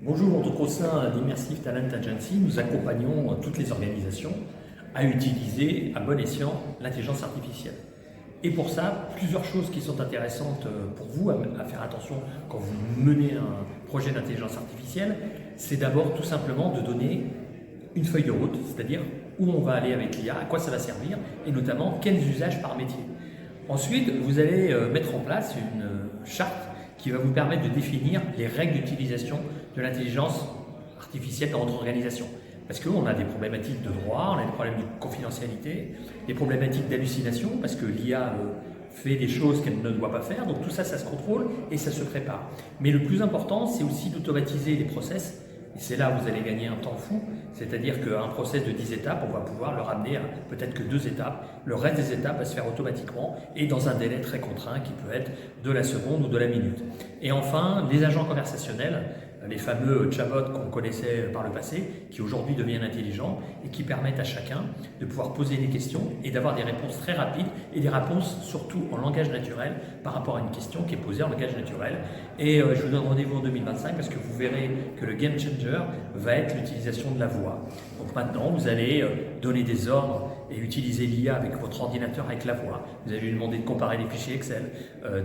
Bonjour, donc au sein d'Immersive Talent Agency, nous accompagnons toutes les organisations à utiliser à bon escient l'intelligence artificielle. Et pour ça, plusieurs choses qui sont intéressantes pour vous à faire attention quand vous menez un projet d'intelligence artificielle, c'est d'abord tout simplement de donner une feuille de route, c'est-à-dire où on va aller avec l'IA, à quoi ça va servir et notamment quels usages par métier. Ensuite, vous allez mettre en place une charte qui va vous permettre de définir les règles d'utilisation de l'intelligence artificielle dans votre organisation. Parce qu'on a des problématiques de droit, on a des problèmes de confidentialité, des problématiques d'hallucination, parce que l'IA fait des choses qu'elle ne doit pas faire, donc tout ça, ça se contrôle et ça se prépare. Mais le plus important, c'est aussi d'automatiser les process, et c'est là où vous allez gagner un temps fou, c'est-à-dire qu'un process de 10 étapes, on va pouvoir le ramener à peut-être que 2 étapes. Le reste des étapes va se faire automatiquement et dans un délai très contraint qui peut être de la seconde ou de la minute. Et enfin, les agents conversationnels, les fameux chatbots qu'on connaissait par le passé, qui aujourd'hui deviennent intelligents et qui permettent à chacun de pouvoir poser des questions et d'avoir des réponses très rapides et des réponses surtout en langage naturel par rapport à une question qui est posée en langage naturel. Et je vous donne rendez-vous en 2025 parce que vous verrez que le game changer va être l'utilisation de la voix. Donc maintenant, vous allez donner des ordres et utiliser l'IA avec votre ordinateur avec la voix. Vous allez lui demander de comparer des fichiers Excel,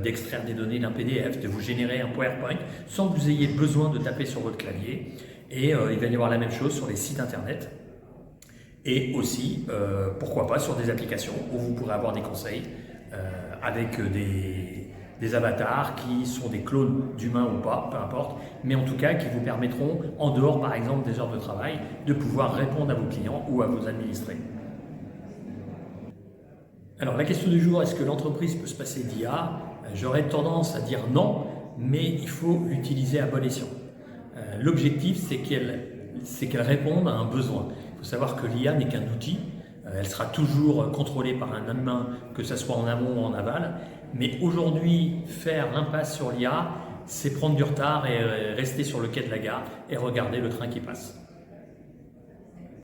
d'extraire des données d'un PDF, de vous générer un PowerPoint sans que vous ayez besoin de taper sur votre clavier. Et il va y avoir la même chose sur les sites internet et aussi, pourquoi pas, sur des applications où vous pourrez avoir des conseils avec des avatars qui sont des clones d'humains ou pas, peu importe, mais en tout cas qui vous permettront, en dehors par exemple des heures de travail, de pouvoir répondre à vos clients ou à vos administrés. Alors la question du jour, est-ce que l'entreprise peut se passer d'IA? J'aurais tendance à dire non, mais il faut l'utiliser à bon escient. L'objectif, c'est qu'elle réponde à un besoin. Il faut savoir que l'IA n'est qu'un outil. Elle sera toujours contrôlée par un humain, que ce soit en amont ou en aval. Mais aujourd'hui, faire l'impasse sur l'IA, c'est prendre du retard et rester sur le quai de la gare et regarder le train qui passe.